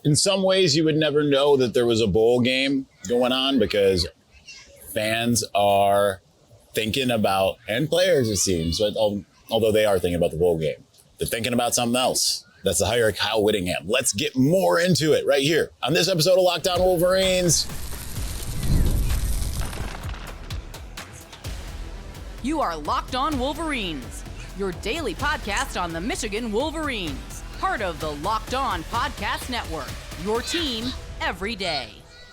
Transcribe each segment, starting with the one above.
in some ways, you would never know that there was a bowl game going on because fans are thinking about, and players it seems, but although they are thinking about the bowl game, they're thinking about something else. That's the hire of Kyle Whittingham. Let's get more into it right here on this episode of Locked On Wolverines. You are Locked On Wolverines, your daily podcast on the Michigan Wolverines, part of the Locked On Podcast Network, your team every day.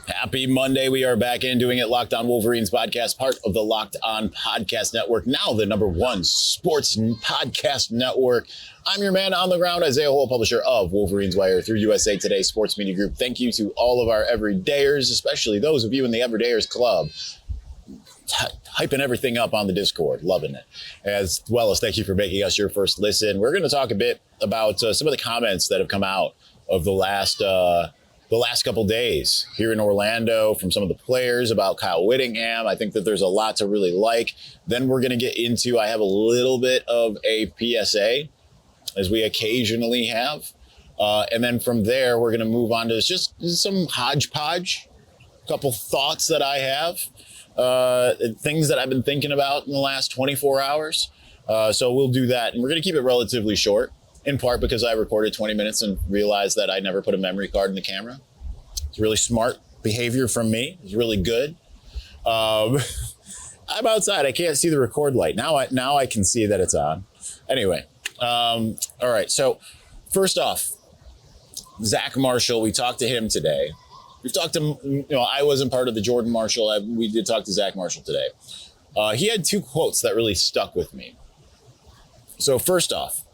Happy Monday. We are back in doing it. Locked On Wolverines podcast, part of the Locked On Podcast Network, now the #1 sports podcast network. I'm your man on the ground, Isaiah Hole, publisher of Wolverines Wire through USA Today Sports Media Group. Thank you to all of our everydayers, especially those of you in the Everydayers Club. Hyping everything up on the Discord, loving it. As well as thank you for making us your first listen. We're going to talk a bit about some of the comments that have come out of the last couple days here in Orlando from some of the players about Kyle Whittingham. I think that there's a lot to really like. Then we're going to get into, I have a little bit of a PSA, as we occasionally have. And then from there, we're going to move on to just some hodgepodge, a couple thoughts that I have. Things that I've been thinking about in the last 24 hours. So we'll do that. And we're going to keep it relatively short, in part because I recorded 20 minutes and realized that I never put a memory card in the camera. It's really smart behavior from me. It's really good. I'm outside. I can't see the record light. Now I can see that it's on. Anyway. All right. So first off, Zack Marshall, we talked to him today. We've talked to, I wasn't part of the Jordan Marshall. We did talk to Zack Marshall today. He had two quotes that really stuck with me. So first off,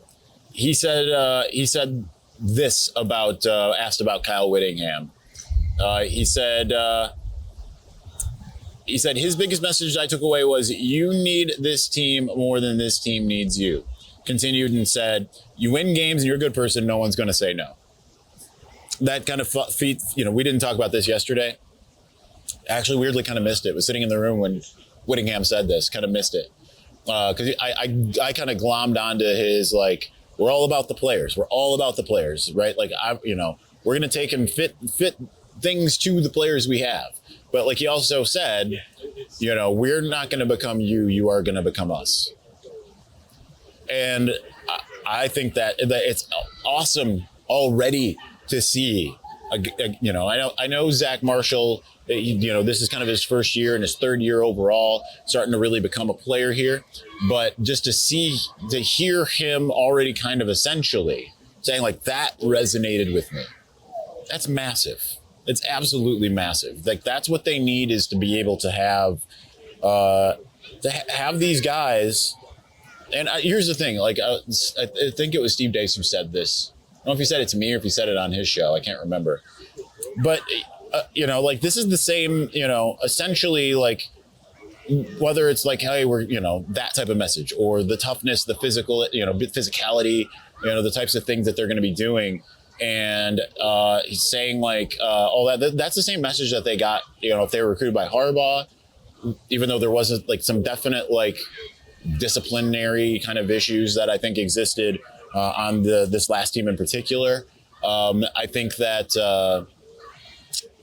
he said this about, asked about Kyle Whittingham. He said his biggest message I took away was, you need this team more than this team needs you. Continued and said, you win games and you're a good person. No one's going to say no. That kind of we didn't talk about this yesterday. Actually, weirdly kind of missed it. Was sitting in the room when Whittingham said this, kind of missed it. Because I kind of glommed onto his, like, we're all about the players. We're all about the players, right? Like, we're going to take and fit things to the players we have. But like he also said, we're not going to become you. You are going to become us. And I think that it's awesome already to see, I know Zack Marshall, this is kind of his first year and his third year overall, starting to really become a player here. But just to hear him already kind of essentially saying like that resonated with me. That's massive. It's absolutely massive. Like that's what they need, is to be able to have these guys. And here's the thing, like I think it was Steve Dace who said this. I don't know if he said it to me or if he said it on his show. I can't remember. But, like this is the same, essentially like whether it's like, hey, we're, that type of message, or the toughness, the physical, physicality, the types of things that they're going to be doing. And he's saying like all that's the same message that they got, if they were recruited by Harbaugh, even though there wasn't like some definite like disciplinary kind of issues that I think existed on this last team in particular. I think that,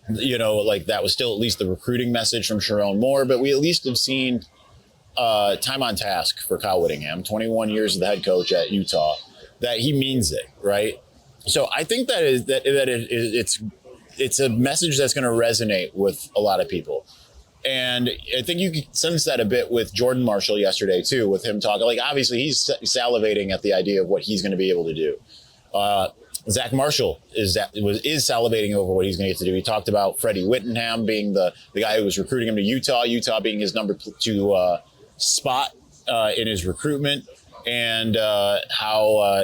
like that was still at least the recruiting message from Sharon Moore, but we at least have seen time on task for Kyle Whittingham, 21 years as the head coach at Utah, that he means it, right? So I think it's a message that's going to resonate with a lot of people. And I think you can sense that a bit with Jordan Marshall yesterday, too, with him talking. Like, obviously, he's salivating at the idea of what he's going to be able to do. Zack Marshall is salivating over what he's going to get to do. He talked about Freddie Whittingham being the guy who was recruiting him to Utah being his number 2 spot in his recruitment, and how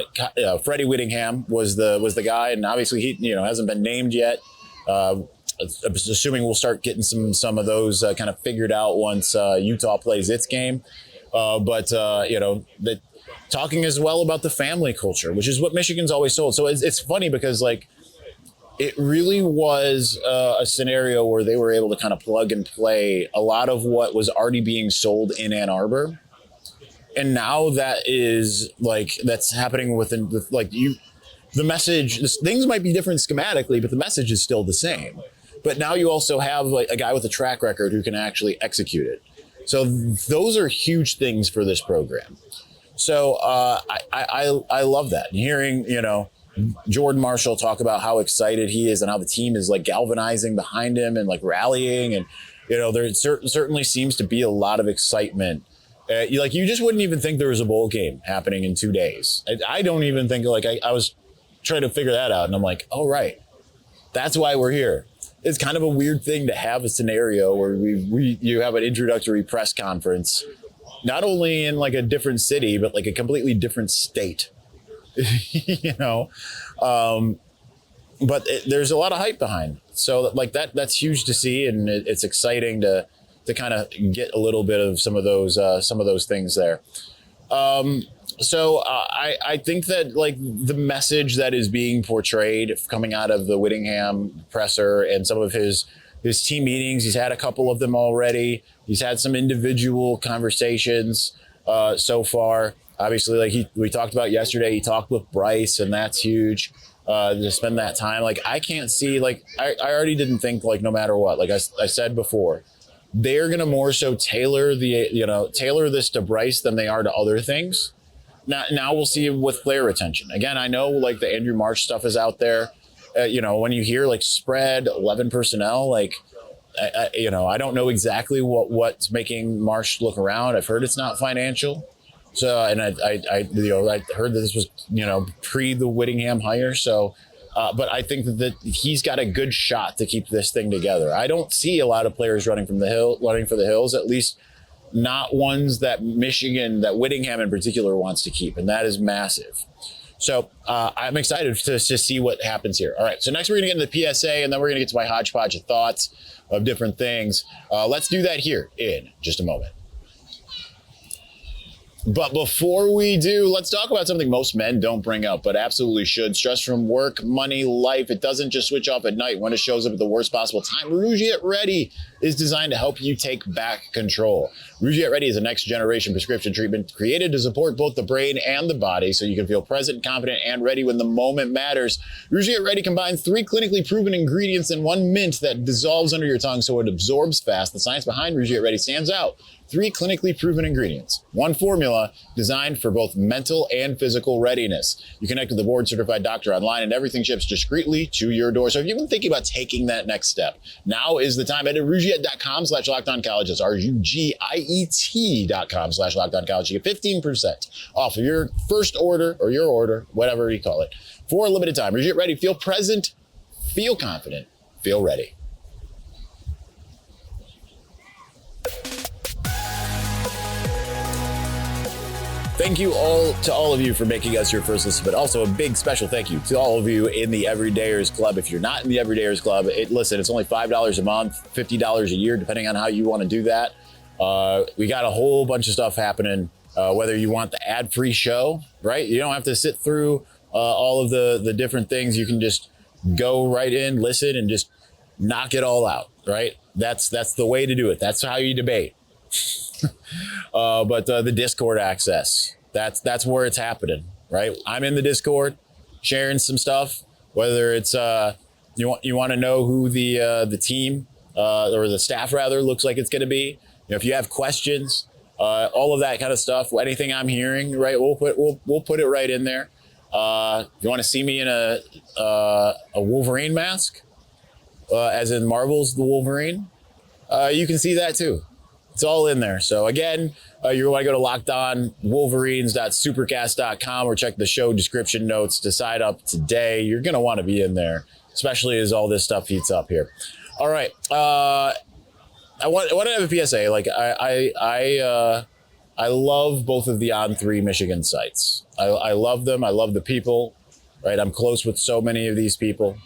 Freddie Whittingham was the guy. And obviously, he hasn't been named yet. Assuming we'll start getting some of those kind of figured out once Utah plays its game. Talking as well about the family culture, which is what Michigan's always sold. So it's funny because like it really was a scenario where they were able to kind of plug and play a lot of what was already being sold in Ann Arbor. And now that is like, that's happening with like the message, things might be different schematically, but the message is still the same. But now you also have like a guy with a track record who can actually execute it. So those are huge things for this program. So I love that. And hearing, Jordan Marshall talk about how excited he is and how the team is like galvanizing behind him and like rallying. And, there certainly seems to be a lot of excitement. You just wouldn't even think there was a bowl game happening in 2 days. I don't even think I was trying to figure that out. And I'm like, oh, right. That's why we're here. It's kind of a weird thing to have a scenario where you have an introductory press conference, not only in like a different city, but like a completely different state, but there's a lot of hype behind. So like that's huge to see. And it's exciting to kind of get a little bit of some of those things there. So I think that like the message that is being portrayed coming out of the Whittingham presser and some of his team meetings, he's had a couple of them already. He's had some individual conversations so far. Obviously, like we talked about yesterday, he talked with Bryce, and that's huge to spend that time. Like I can't see, like I already didn't think like no matter what, like I said before, they're going to more so tailor this to Bryce than they are to other things. Now we'll see with player retention. Again, I know like the Andrew Marsh stuff is out there. When you hear like spread 11 personnel, like, I don't know exactly what's making Marsh look around. I've heard it's not financial. So, and I heard that this was, pre the Whittingham hire. So, but I think that he's got a good shot to keep this thing together. I don't see a lot of players running for the hills, at least not ones that Whittingham in particular wants to keep. And that is massive. So I'm excited to see what happens here. All right. So next we're going to get into the PSA, and then we're going to get to my hodgepodge of thoughts of different things. Let's do that here in just a moment. But before we do, let's talk about something most men don't bring up, but absolutely should. Stress from work, money, life. It doesn't just switch off at night when it shows up at the worst possible time. Rouge Get Ready is designed to help you take back control. Rouge Get Ready is a next generation prescription treatment created to support both the brain and the body so you can feel present, confident, and ready when the moment matters. Rouge Get Ready combines 3 clinically proven ingredients in 1 mint that dissolves under your tongue so it absorbs fast. The science behind Rouge Get Ready stands out. 3 clinically proven ingredients, 1 formula designed for both mental and physical readiness. You connect with the board-certified doctor online, and everything ships discreetly to your door. So if you've been thinking about taking that next step, now is the time. Head to rougiet.com/LockedOnCollege. That's RUGIET.com/LockedOnCollege. You get 15% off of your first order or your order, whatever you call it, for a limited time. Rouge Get Ready. Feel present, feel confident, feel ready. Thank you to all of you for making us your first listen, but also a big special thank you to all of you in the Everydayers Club. If you're not in the Everydayers Club, it's only $5 a month, $50 a year, depending on how you want to do that. We got a whole bunch of stuff happening, whether you want the ad-free show, right? You don't have to sit through all of the different things. You can just go right in, listen, and just knock it all out, right? That's the way to do it. That's how you debate. But the Discord access, that's where it's happening, right? I'm in the Discord sharing some stuff, whether it's you want to know who the team or the staff rather looks like it's going to be. If you have questions, all of that kind of stuff, anything I'm hearing, right? We'll put it right in there. If you want to see me in a Wolverine mask, as in Marvel's The Wolverine, you can see that too. It's all in there. So again, you want to go to lockedonwolverines.supercast.com or check the show description notes to sign up today. You're going to want to be in there, especially as all this stuff heats up here. All right. I want to have a PSA. Like I love both of the On3 Michigan sites. I love them. I love the people, right? I'm close with so many of these people.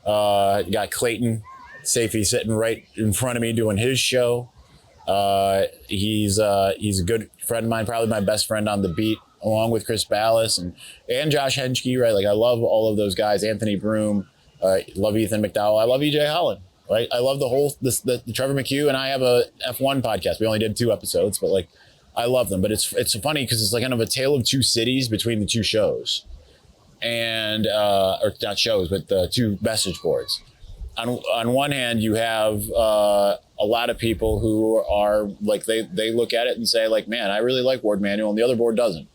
Got Clayton Safey sitting right in front of me doing his show. He's a good friend of mine, probably my best friend on the beat, along with Chris Ballas and Josh Henschke, right? Like I love all of those guys. Anthony Broom, love Ethan McDowell. I love EJ Holland, right? I love the Trevor McHugh, and I have a F1 podcast. We only did 2 episodes, but like I love them. But it's funny because it's like kind of a tale of 2 cities between the 2 shows. and or not shows, but the 2 message boards. On one hand, you have a lot of people who are like, they look at it and say like, man, I really like Warde Manual, and the other board doesn't.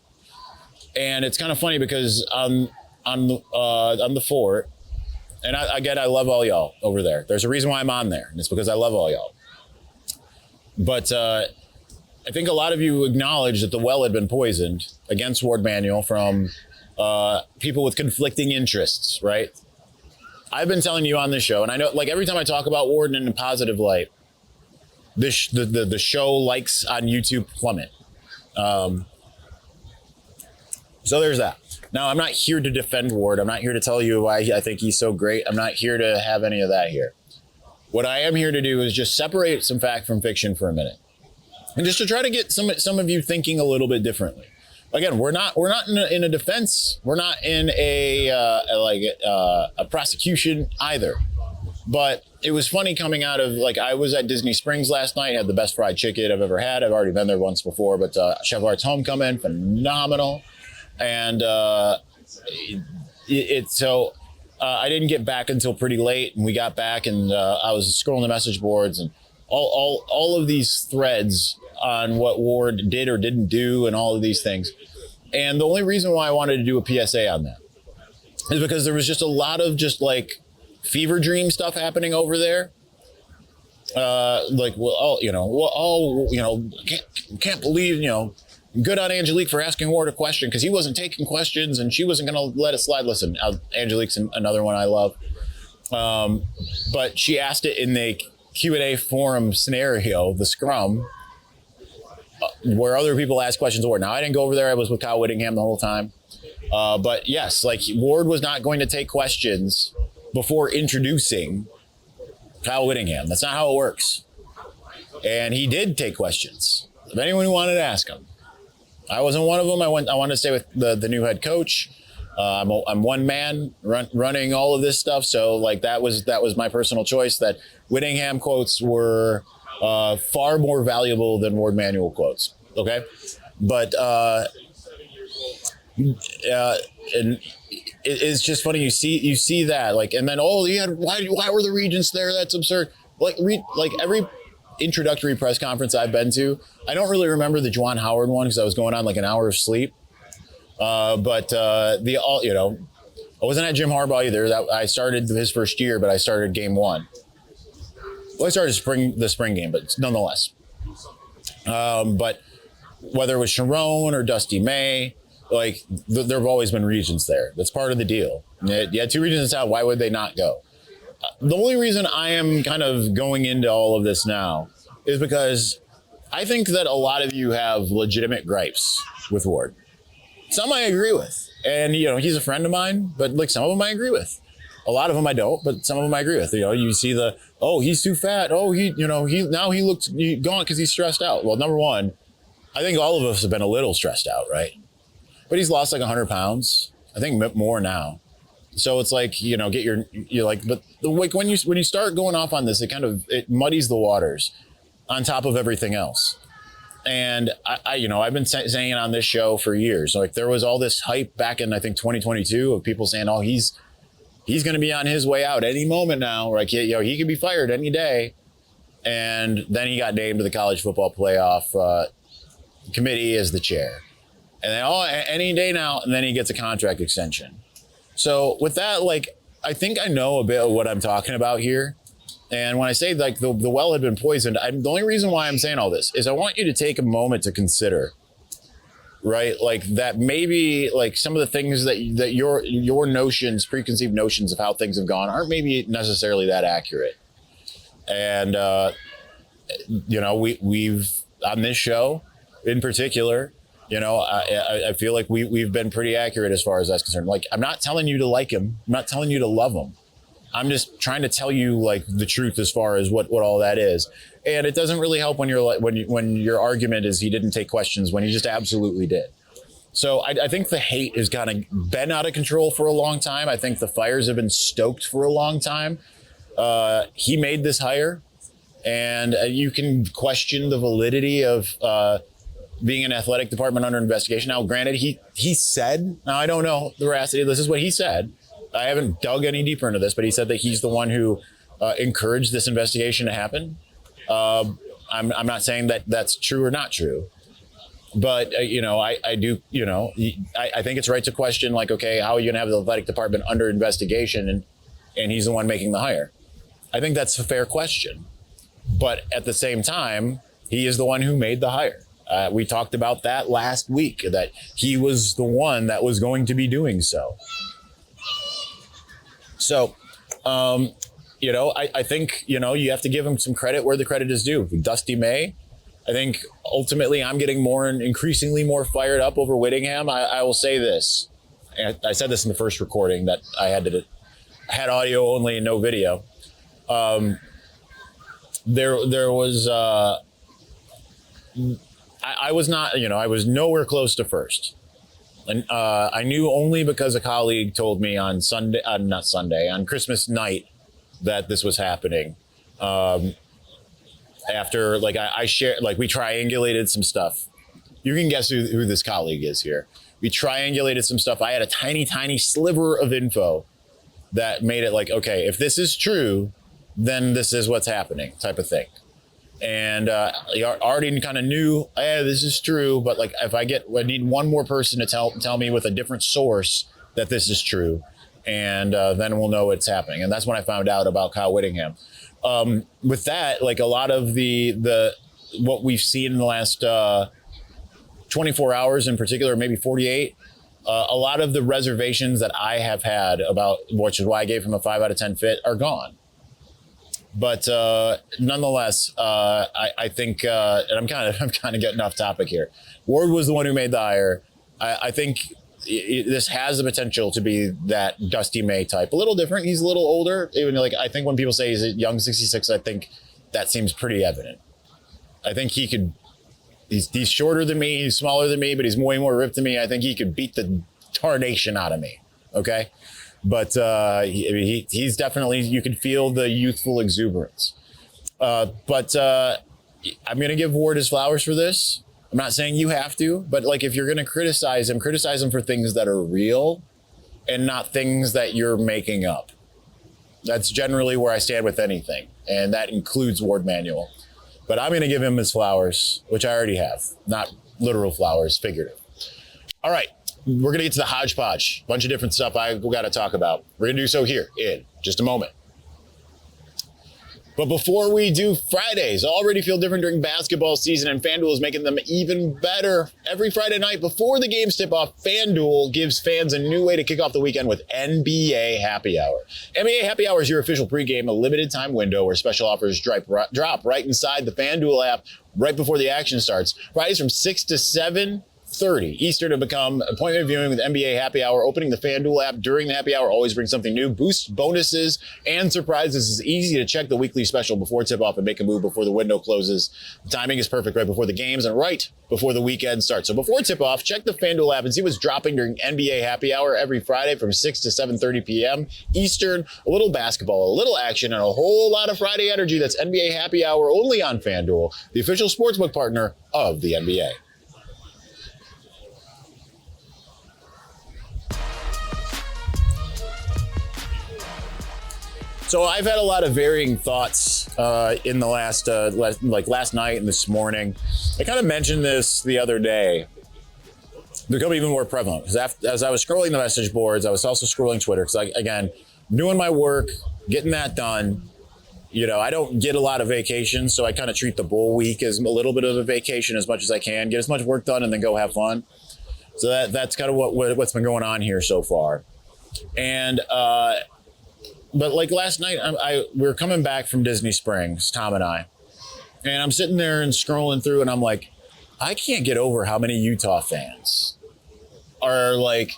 And it's kind of funny because on the fort, and I love all y'all over there. There's a reason why I'm on there, and it's because I love all y'all. But I think a lot of you acknowledge that the well had been poisoned against Warde Manual from people with conflicting interests, right? I've been telling you on this show, and I know, like, every time I talk about Warde in a positive light, the show likes on YouTube plummet. So there's that. Now, I'm not here to defend Warde. I'm not here to tell you why I think he's so great. I'm not here to have any of that here. What I am here to do is just separate some fact from fiction for a minute, and just to try to get some of you thinking a little bit differently. Again, we're not in a defense. We're not in a prosecution either. But it was funny coming out of, like, I was at Disney Springs last night, had the best fried chicken I've ever had. I've already been there once before, but Chef Art's Homecoming, phenomenal. And I didn't get back until pretty late, and we got back, and I was scrolling the message boards, and all of these threads on what Warde did or didn't do and all of these things. And the only reason why I wanted to do a PSA on that is because there was just a lot of just like fever dream stuff happening over there. Can't believe, good on Angelique for asking Warde a question, because he wasn't taking questions and she wasn't going to let it slide. Listen, Angelique's another one I love. But she asked it in the Q&A forum scenario, the scrum, where other people ask questions of Warde. Now, I didn't go over there. I was with Kyle Whittingham the whole time. But yes, like, Warde was not going to take questions before introducing Kyle Whittingham. That's not how it works. And he did take questions of anyone who wanted to ask him. I wasn't one of them. I wanted to stay with the new head coach. I'm one man running all of this stuff. So like, that was my personal choice, that Whittingham quotes were far more valuable than Warde Manual quotes. Okay. But, and it's just funny. You see that, like, and then, why were the regents there? That's absurd. Like every introductory press conference I've been to, I don't really remember the Juwan Howard one because I was going on like an hour of sleep. I wasn't at Jim Harbaugh either. I started his first year, but I started game 1. Well, I started the spring game, but nonetheless. But whether it was Sharon or Dusty May, like, there have always been regents there. That's part of the deal. You had 2 regents out. Why would they not go? The only reason I am kind of going into all of this now is because I think that a lot of you have legitimate gripes with Warde. Some I agree with. And, he's a friend of mine, but like, some of them I agree with. A lot of them I don't, but some of them I agree with. You see he's too fat. Oh, he looks gone because he's stressed out. Well, number one, I think all of us have been a little stressed out, right? But he's lost like 100 pounds. I think more now. So it's like, but when you start going off on this, it muddies the waters on top of everything else. And I've been saying it on this show for years. Like, there was all this hype back in, I think, 2022 of people saying, oh, he's going to be on his way out any moment now. Like, he could be fired any day. And then he got named to the college football playoff committee as the chair. And then, any day now, and then he gets a contract extension. So with that, like, I think I know a bit of what I'm talking about here. And when I say like the well had been poisoned, the only reason why I'm saying all this is I want you to take a moment to consider, right? Like, that maybe like some of the things that your notions, preconceived notions of how things have gone aren't maybe necessarily that accurate. And, we've on this show in particular, I feel like we've been pretty accurate as far as that's concerned. Like, I'm not telling you to like him. I'm not telling you to love him. I'm just trying to tell you like the truth as far as what all that is. And it doesn't really help when you're like, when your argument is he didn't take questions when he just absolutely did. So I think the hate has kind of been out of control for a long time. I think the fires have been stoked for a long time. He made this hire, and you can question the validity of being an athletic department under investigation. Now, granted, he said, now I don't know the veracity, this is what he said. I haven't dug any deeper into this, but he said that he's the one who encouraged this investigation to happen. I'm not saying that that's true or not true, but I do, I think it's right to question, like, okay, how are you going to have the athletic department under investigation and he's the one making the hire? I think that's a fair question, but at the same time, he is the one who made the hire. We talked about that last week, that he was the one that was going to be doing so. So, I think, you have to give him some credit where the credit is due. Dusty May, I think ultimately I'm getting more and increasingly more fired up over Whittingham. I will say this. I said this in the first recording that I had audio only and no video. There was, I was not, I was nowhere close to first. And I knew only because a colleague told me on on Christmas night that this was happening. After, like, I shared, like, we triangulated some stuff. You can guess who this colleague is here. We triangulated some stuff. I had a tiny, tiny sliver of info that made it like, okay, if this is true, then this is what's happening, type of thing. And you already kind of knew, this is true, but like I need one more person to tell me with a different source that this is true, and then we'll know what's happening. And that's when I found out about Kyle Whittingham. With that, like a lot of the what we've seen in the last 24 hours in particular, maybe 48, a lot of the reservations that I have had about, which is why I gave him a 5 out of 10 fit, are gone. But nonetheless, I think, and I'm kind of getting off topic here. Warde was the one who made the hire. I think this has the potential to be that Dusty May type. A little different. He's a little older. Even like I think when people say he's a young 66, I think that seems pretty evident. I think he could. He's shorter than me. He's smaller than me, but he's way more ripped than me. I think he could beat the tarnation out of me. Okay. But he's definitely, you can feel the youthful exuberance. But I'm going to give Warde his flowers for this. I'm not saying you have to, but like if you're going to criticize him for things that are real and not things that you're making up. That's generally where I stand with anything. And that includes Warde Manual. But I'm going to give him his flowers, which I already have. Not literal flowers, figurative. All right. We're going to get to the hodgepodge. Bunch of different stuff we got to talk about. We're going to do so here in just a moment. But before we do, Fridays already feel different during basketball season, and FanDuel is making them even better. Every Friday night before the games tip off, FanDuel gives fans a new way to kick off the weekend with NBA Happy Hour. NBA Happy Hour is your official pregame, a limited time window where special offers drop right inside the FanDuel app right before the action starts. Fridays from 6 to 7:30 Eastern to become appointment viewing with NBA Happy Hour. Opening the FanDuel app during the happy hour always brings something new. Boosts, bonuses, and surprises. It's easy to check the weekly special before tip-off and make a move before the window closes. The timing is perfect right before the games and right before the weekend starts. So before tip-off, check the FanDuel app and see what's dropping during NBA Happy Hour every Friday from 6 to 7:30 p.m. Eastern. A little basketball, a little action, and a whole lot of Friday energy. That's NBA Happy Hour only on FanDuel, the official sportsbook partner of the NBA. So I've had a lot of varying thoughts in the last night and this morning. I kind of mentioned this the other day. They're becoming even more prevalent because as I was scrolling the message boards, I was also scrolling Twitter because, again, doing my work, getting that done. I don't get a lot of vacations, so I kind of treat the bull week as a little bit of a vacation as much as I can, get as much work done, and then go have fun. So that's kind of what's been going on here so far. And but like last night, we were coming back from Disney Springs, Tom and I, and I'm sitting there and scrolling through, and I'm like, I can't get over how many Utah fans are like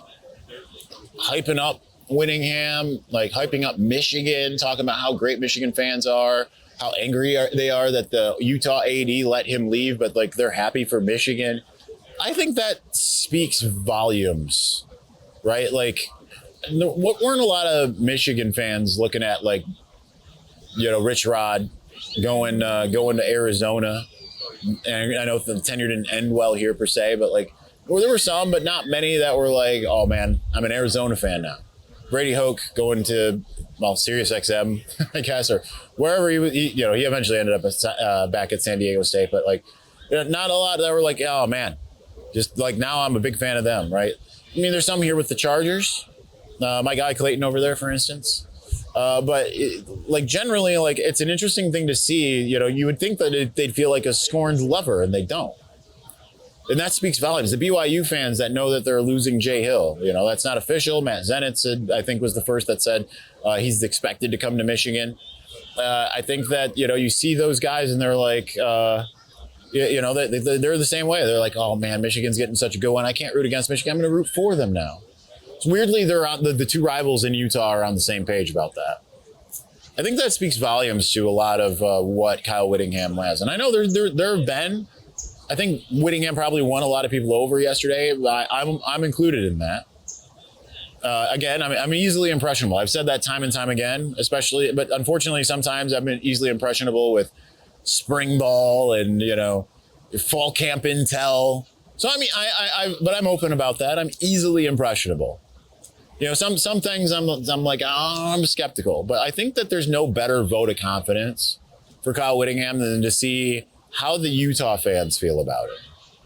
hyping up Whittingham, like hyping up Michigan, talking about how great Michigan fans are, how angry they are that the Utah AD let him leave, but like they're happy for Michigan. I think that speaks volumes, right? Like, weren't a lot of Michigan fans looking at like, Rich Rod going to Arizona and I know the tenure didn't end well here per se, but like, well, there were some, but not many that were like, oh man, I'm an Arizona fan now. Brady Hoke going to, well, Sirius XM, I guess, or wherever he eventually ended up back at San Diego State, but like, not a lot that were like, oh man, just like now I'm a big fan of them, right? I mean, there's some here with the Chargers. My guy Clayton over there, for instance. But like generally, like it's an interesting thing to see. You would think that they'd feel like a scorned lover, and they don't. And that speaks volumes. The BYU fans that know that they're losing Jay Hill, that's not official. Matt Zenit said, I think was the first that said he's expected to come to Michigan. I think that, you see those guys and they're like, they're the same way. They're like, oh man, Michigan's getting such a good one. I can't root against Michigan. I'm going to root for them now. So weirdly, they're on the two rivals in Utah are on the same page about that. I think that speaks volumes to a lot of what Kyle Whittingham has. And I know there have been, I think Whittingham probably won a lot of people over yesterday. I'm included in that. Again, I'm easily impressionable. I've said that time and time again, but unfortunately, sometimes I've been easily impressionable with spring ball and, fall camp intel. So, I mean, but I'm open about that. I'm easily impressionable. Some things I'm like, I'm skeptical, but I think that there's no better vote of confidence for Kyle Whittingham than to see how the Utah fans feel about it.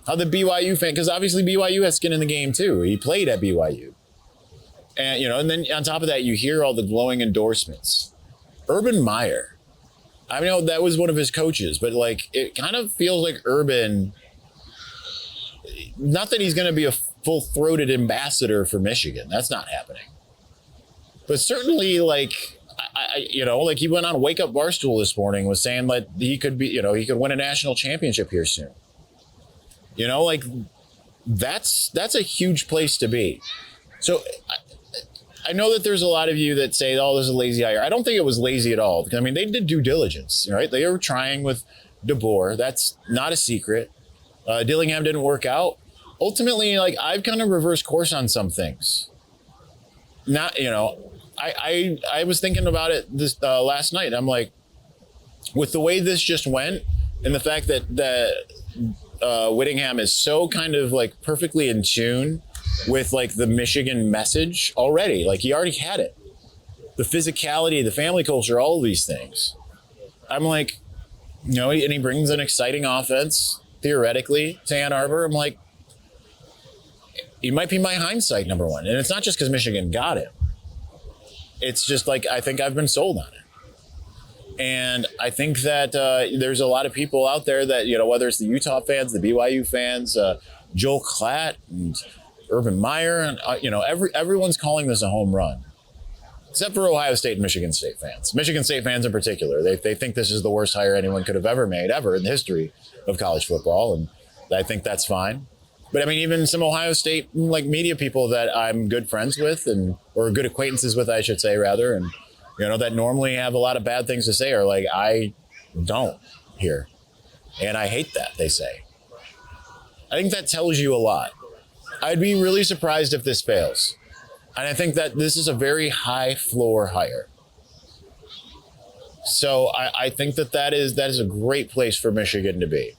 How the BYU fan, because obviously BYU has skin in the game too. He played at BYU. And, and then on top of that, you hear all the glowing endorsements. Urban Meyer. I know that was one of his coaches, but like, it kind of feels like Urban, not that he's going to be a full-throated ambassador for Michigan. That's not happening. But certainly, like, like he went on Wake Up Barstool this morning, was saying that he could be, he could win a national championship here soon. Like that's a huge place to be. So I know that there's a lot of you that say, oh, this is a lazy hire. I don't think it was lazy at all. I mean, they did due diligence, right? They were trying with DeBoer. That's not a secret. Dillingham didn't work out. Ultimately, like, I've kind of reversed course on some things. Not, I was thinking about it this last night. I'm like, with the way this just went and the fact that Whittingham is so kind of like perfectly in tune with like the Michigan message already. Like he already had it. The physicality, the family culture, all of these things. I'm like, and he brings an exciting offense, theoretically, to Ann Arbor. I'm like, he might be my hindsight number one. And it's not just because Michigan got him. It's just like, I think I've been sold on it. And I think that there's a lot of people out there that, whether it's the Utah fans, the BYU fans, Joel Klatt and Urban Meyer, and everyone's calling this a home run, except for Ohio State and Michigan State fans. Michigan State fans in particular, they think this is the worst hire anyone could have ever made, ever in the history of college football, and I think that's fine. But I mean, even some Ohio State like media people that I'm good friends with, or good acquaintances with, I should say, rather, and that normally have a lot of bad things to say, are like, I don't here, and I hate that, they say. I think that tells you a lot. I'd be really surprised if this fails. And I think that this is a very high floor hire. So I think that is a great place for Michigan to be.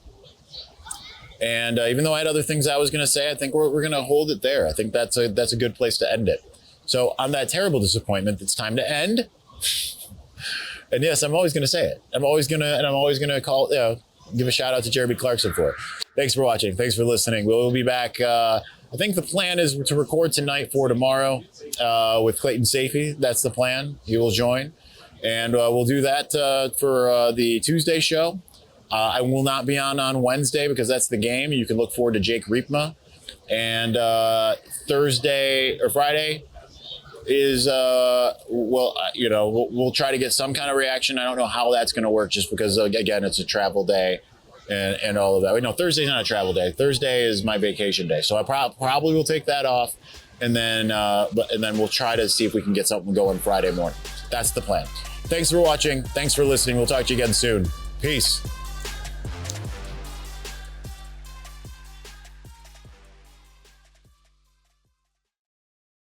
And even though I had other things I was going to say, I think we're going to hold it there. I think that's a good place to end it. So on that terrible disappointment, it's time to end. And yes, I'm always going to say it. I'm always going to call, give a shout out to Jeremy Clarkson for it. Thanks for watching. Thanks for listening. We'll be back. I think the plan is to record tonight for tomorrow with Clayton Safey. That's the plan. He will join. And we'll do that for the Tuesday show. I will not be on Wednesday because that's the game. You can look forward to Jake Riepma. And Thursday or Friday is, we'll try to get some kind of reaction. I don't know how that's going to work just because, again, it's a travel day. And all of that. No, Thursday's not a travel day. Thursday is my vacation day, so I probably will take that off, and then we'll try to see if we can get something going Friday morning. That's the plan. Thanks for watching. Thanks for listening. We'll talk to you again soon. Peace.